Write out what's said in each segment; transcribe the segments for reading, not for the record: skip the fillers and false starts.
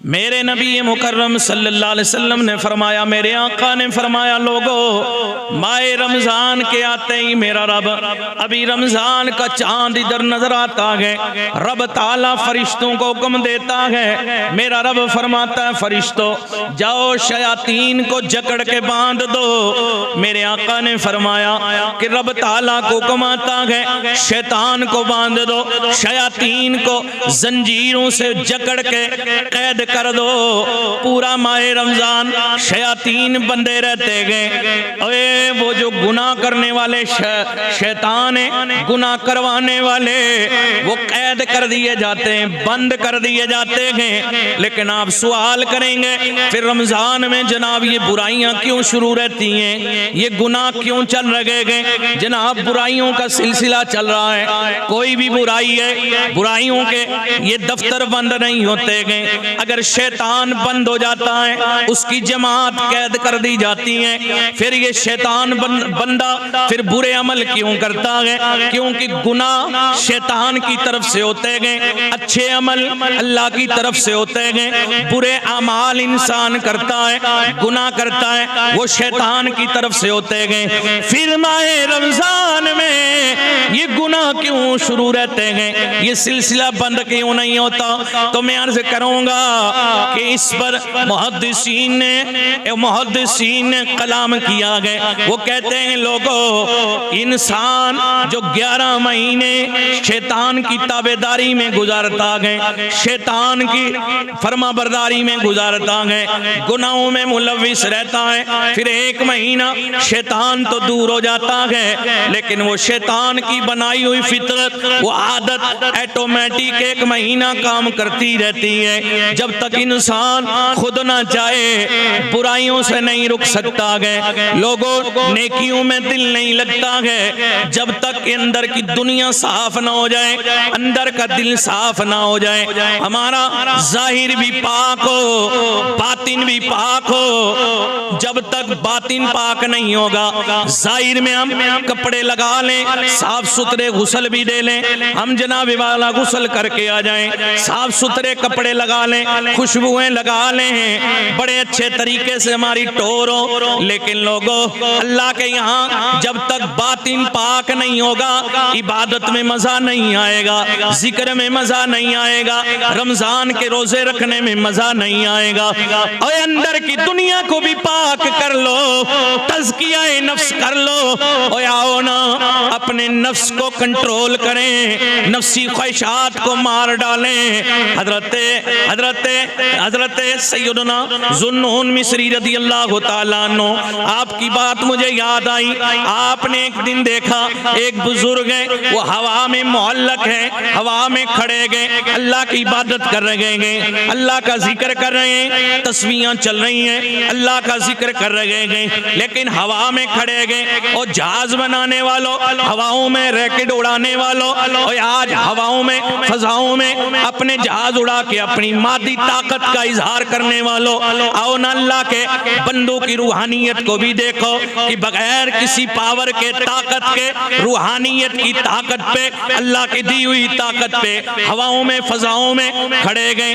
मेरे नबी मुकर्रम सल्लल्लाहु अलैहि वसल्लम ने फरमाया, मेरे आका ने फरमाया, लोगों माए रमजान के आते ही मेरा रब, अभी रमजान का चांद इधर नजर आता है, रब ताला फरिश्तों को हुक्म देता है, मेरा रब फरमाता है फरिश्तों जाओ शयातीन को जकड़ के बांध दो। मेरे आका ने फरमाया कि रब ताला को हुक्म आता है शैतान को बांध दो, शयातीन को जंजीरों से जकड़ के कैद कर दो। पूरा माह रमजान शयातीन बंदे रहते गए। अरे वो जो गुनाह करने वाले शैतान है, गुनाह करवाने वाले, वो कैद कर दिए जाते हैं, बंद कर दिए जाते हैं। लेकिन आप सवाल करेंगे फिर रमजान में जनाब ये बुराइयां क्यों शुरू रहती हैं, ये गुनाह क्यों चल रहे हैं? जनाब बुराइयों का सिलसिला चल रहा है। कोई भी बुराई है, बुराइयों के ये दफ्तर बंद नहीं होते गए। अगर शैतान बंद हो जाता है, उसकी जमात कैद कर दी जाती है, फिर ये शैतान बंदा फिर बुरे अमल क्यों करता है? क्योंकि गुनाह शैतान की तरफ से होते गए, अच्छे अमल अल्लाह की तरफ से होते गए। बुरे अमाल इंसान करता है, गुनाह करता है, वो शैतान की तरफ से होते गए। फिर माहे रमजान में ये गुनाह क्यों शुरू रहते हैं, ये सिलसिला बंद क्यों नहीं होता? तो मैं अर्ज करूंगा कि इस पर मुहद्दिसीन ने कलाम किया है। वो कहते हैं लोगों, इंसान जो 11 महीने शैतान की ताबेदारी में गुजारता है, शैतान की फरमाबरदारी में गुजारता है, गुनाहों में मुलविस रहता है, फिर 1 महीना शैतान तो दूर हो जाता है, लेकिन वो शैतान की बनाई हुई फितरत, वो आदत ऑटोमेटिक 1 महीना काम करती रहती है। जब तक इंसान खुद ना चाहे बुराइयों से नहीं रुक सकता है, लोगों नेकियों में दिल नहीं लगता है। जब तक अंदर की दुनिया साफ ना हो जाए, अंदर का दिल साफ ना हो जाए, हमारा जाहिर भी पाक हो, बातिन भी पाक हो। जब तक बातिन पाक नहीं होगा, जाहिर में हम कपड़े लगा लें, साफ सुथरे गुस्ल भी दे लें, हम जनाब वाला गुस्ल करके आ जाएं, साफ सुथरे कपड़े लगा लें, खुशबुएं लगा लें, बड़े अच्छे तरीके से हमारी टोर हो, लेकिन लोगों अल्लाह के यहाँ जब तक बातिन पाक नहीं होगा, इबादत में मजा नहीं आएगा, जिक्र में मजा नहीं आएगा, रमजान के रोजे रखने में मजा नहीं आएगा। और अंदर की दुनिया को भी पाक कर लो, तज़किया नफ्स कर लो, और आओ ना अपने नफ्स को कंट्रोल करें, नफ्सी ख्वाहिशात को मार डालें। हजरत सैयदना ज़ुन्नून मिस्री रज़ी अल्लाह तआला अन्हु, आपकी बात मुझे याद आई। आपने एक दिन देखा एक बुजुर्ग है, वो हवा में मुअल्लक है, हवा में खड़े गए, अल्लाह की इबादत कर रहे हैं, अल्लाह का जिक्र कर रहे हैं, तस्बीहां चल रही हैं, अल्लाह का जिक्र कर रहे हैं, लेकिन हवा में खड़े गए। और जहाज बनाने वालों, हवाओं में रैकेट उड़ाने वालों, और आज हवाओं में फजाओं में अपने जहाज उड़ा के अपनी मादी ताकत का इजहार करने वालों, आओ ना अल्लाह के बंदों की रूहानियत को भी देखो कि बगैर किसी पावर के, ताकत के, रूहानियत की ताकत पे, अल्लाह की दी हुई ताकत पे हवाओं में फजाओं में खड़े गए,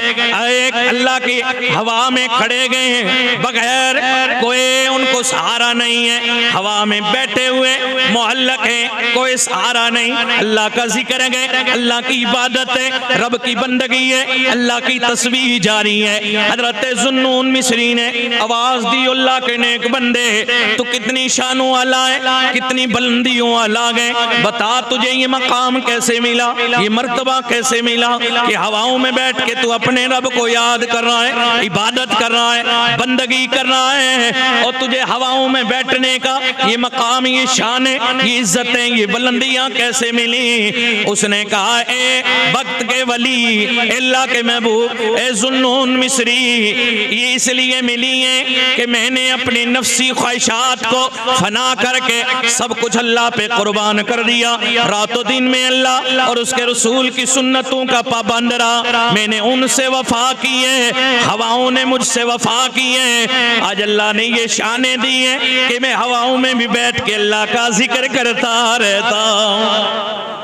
एक अल्लाह की हवा में खड़े गए हैं, बगैर कोई उनको सहारा नहीं है, हवा में बैठे हुए मुअल्लक है, कोई सहारा नहीं, अल्लाह का जिक्र है, अल्लाह की इबादत है, रब की बंदगी है, अल्लाह की तस्बीह जारी है। हजरत ज़ुन्नून मिस्री ने आवाज दी, अल्लाह के नेक बंदे, तो कितनी शानों वाला है, कितनी बुलंदियों वाला है, बता तुझे ये मकाम कैसे मिला, ये मर्तबा कैसे मिला कि हवाओं में बैठ के तू अपने रब को याद कर रहा है, इबादत कर रहा है, बंदगी कर रहा है, और तुझे हवाओं में बैठने का ये मकाम, ये शान, ये इज्जतें, ये बुलंदियां कैसे मिली? उसने कहा ए वक्त के वली, अल्लाह के महबूब, ए ज़ुन्नून मिस्री, ये इसलिए मिली है कि मैंने अपनी नफ्सी ख्वाहिशात को फना करके सब कुछ अल्लाह पे कुर्बान कर दिया, रातों दिन में अल्लाह और उसके रसूल की सुन्नतों का पाबंद रहा, मैंने उनसे वफा की है, हवाओं ने मुझसे वफा की है। आज अल्लाह ने ये शाने दी है कि मैं हवाओं में भी बैठ के अल्लाह का जिक्र करता रहता हूँ।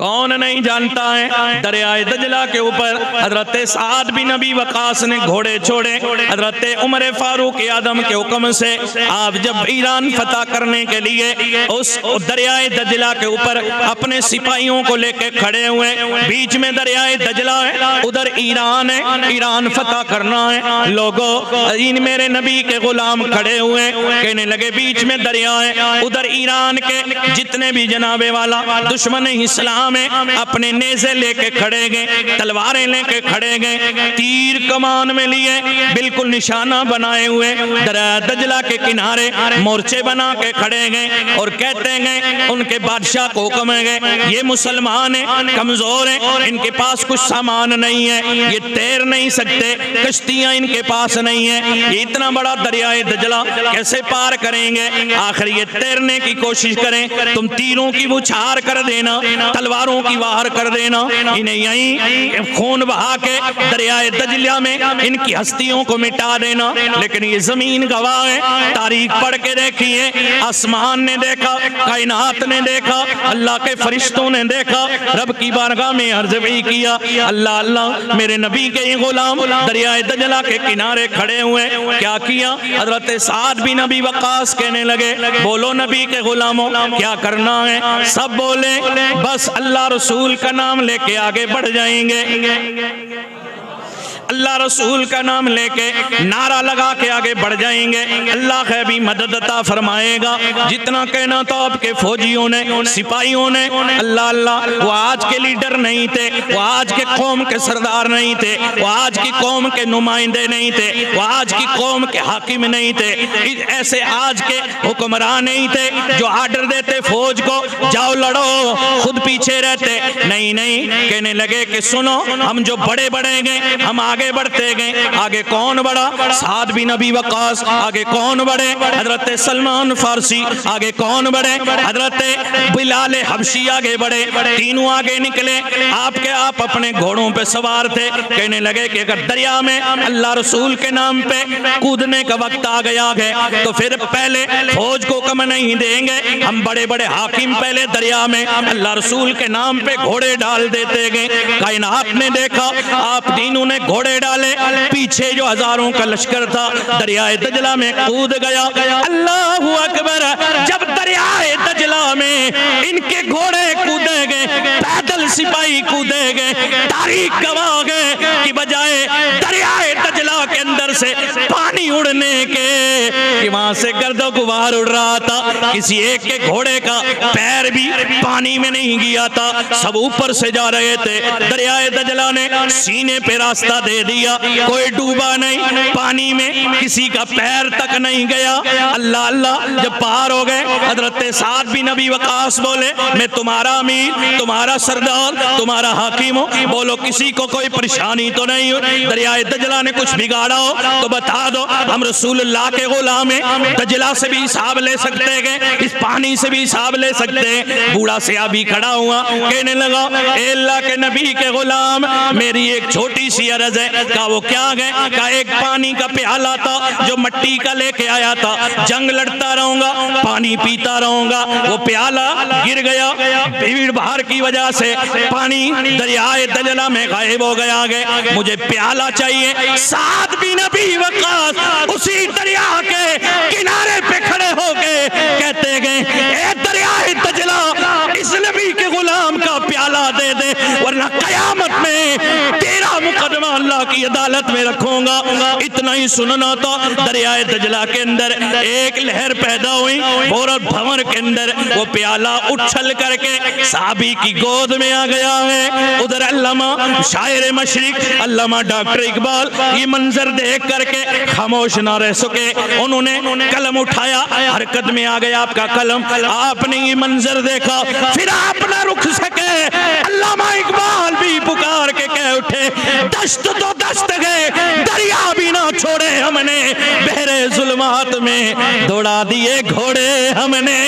कौन नहीं जानता है? दरियाए दजला के ऊपर हजरत साद बिन अबी वकास ने घोड़े छोड़े। हजरत उमर फारूक आदम के हुक्म से आप जब ईरान फतह करने के लिए उस दरियाए दजला के ऊपर अपने सिपाहियों को लेके खड़े हुए, बीच में दरियाए दजला है, उधर ईरान है, ईरान फतह करना है। लोगों, इन मेरे नबी के गुलाम खड़े हुए, कहने लगे बीच में दरिया है, उधर ईरान के जितने भी जनाबे वाला दुश्मन इस्लाम है अपने नेज़े लेके खड़े गए, तलवारें लेके खड़े गए, तीर कमान में लिए बिल्कुल निशाना बनाए हुए दरिया दजला के किनारे मोर्चे बना के खड़े गए और कहते गए उनके बादशाह को हुक्म है, ये मुसलमान है, कमजोर है, इनके पास कुछ सामान नहीं है, ये तैर नहीं सकते, कश्तियां इनके पास नहीं है, ये इतना बड़ा दरियाए दजला कैसे पार करेंगे? आखिर ये तैरने की कोशिश करें, तुम तीरों की बुछार कर देना, तलवारों की वार कर देना, इन्हें यहीं खून बहा के दरियाए दजला में इनकी हस्तियों को मिटा देना। लेकिन ये जमीन गवाह है, तारीख पढ़ के देखिए, आसमान ने देखा, कायनात ने देखा, अल्लाह के फरिश्तों ने देखा, रब की बारगाह में अर्ज़ भी किया, अल्लाह अल्लाह मेरे नबी के ये गुलाम दरियाए दजला के किनारे खड़े हुए, क्या किया? हजरत साद बिन अबी वकास कहने लगे, बोलो नबी के गुलामों क्या करना है? सब बोले बस अल्लाह रसूल का नाम लेके आगे बढ़ जाएंगे, अल्लाह रसूल का नाम लेके नारा लगा के आगे बढ़ जाएंगे, अल्लाह है भी मदद अता फरमाएगा। जितना कहना तो आपके फौजियों ने, सिपाहियों ने, अल्लाह अल्लाह, वो आज के लीडर नहीं थे, वो आज के कौम के सरदार नहीं थे, वो आज की कौम के नुमाइंदे नहीं थे, वो आज की कौम के हाकिम नहीं थे, ऐसे आज के हुक्मरान नहीं थे जो आर्डर देते फौज को जाओ लड़ो, खुद पीछे रहते। नहीं नहीं, कहने लगे कि सुनो, हम जो बड़े बड़े गए हम आगे बढ़ते गए। आगे कौन बढ़ा? साद बिन अबी वकास। आगे कौन बढ़े? हजरत सलमान फारसी। आगे कौन बढ़े? हजरत बिलाल हबशी आगे बढ़े। तीनों आगे निकले, आपके आप अपने घोड़ों पे सवार थे। कहने लगे कि अगर दरिया में अल्लाह रसूल के नाम पे कूदने का वक्त आ गया है तो फिर पहले फौज को कम नहीं देंगे, हम बड़े बड़े हाकिम पहले दरिया में अल्लाह रसूल के नाम पे घोड़े डाल देते गए। कायनात ने देखा, आप तीनों ने घोड़े डाले, पीछे जो हजारों का लश्कर था दरियाए दजला में कूद गया। अल्लाहू अकबर। जब दरियाए दजला में इनके घोड़े कूदे गए, पैदल सिपाही कूदे गए, तारीख गवाह गए कि बजाय दरियाए दजला के अंदर से पानी उड़ने के, कि वहां से गर्दो गुबार उड़ रहा था, किसी एक के घोड़े का पैर भी पानी में नहीं गया था, सब ऊपर से जा रहे थे। दरियाए दजला ने सीने पे रास्ता दे दिया, कोई डूबा नहीं, पानी में किसी का पैर तक नहीं गया। अल्लाह अल्लाह, जब पार हो गए हजरत साद बिन अबी वकास बोले, मैं तुम्हारा अमीर, तुम्हारा सरदार, तुम्हारा हाकिम हूँ, बोलो किसी को कोई परेशानी तो नहीं हो? दरियाए दजला ने कुछ बिगाड़ा हो तो बता दो, हम रसूलुल्लाह के गुलाम हैं, दजला से भी हिसाब ले सकते हैं, इस पानी से भी हिसाब ले सकते हैं। बूढ़ा सियाबी खड़ा हुआ, कहने लगा, ए अल्लाह के नबी के गुलाम, मेरी एक छोटी सी अर्ज है। कहा वो क्या है? कहा एक पानी का प्याला था जो मट्टी का लेके आया था, जंग लड़ता रहूंगा, पानी पीता रहूंगा, वो प्याला गिर गया, भीड़ भाड़ की वजह से पानी दरियाए दजला में गायब हो गया है, मुझे प्याला चाहिए। साद बिन अबी वकास उसी दरिया के किनारे पे खड़े होके कहते गए, ए दरियाए दजला, इस नबी के गुलाम का प्याला दे दे, वरना कयामत में तेरा मुकदमा अल्लाह की अदालत में रखूंगा। इतना ही सुनना था, दरियाए दजला के अंदर एक लहर पैदा हुई और भंवर के अंदर वो प्याला उछल करके साहबी की गोद में आ गया है। उधर अल्लामा शायर मशरिक अल्लामा डॉक्टर इकबाल ये मंजर देख करके खामोश ना रह सके, उन्होंने कलम उठाया, हरकत में आ गया आपका कलम, आपने ये मंजर देखा, फिर आप ना रुक सके। अल्लामा इकबाल भी पुकार के कह उठे, दस्त तो दस्त गए, दरिया भी ना छोड़े हमने, बहरे जुल्मात में दौड़ा दिए घोड़े हमने।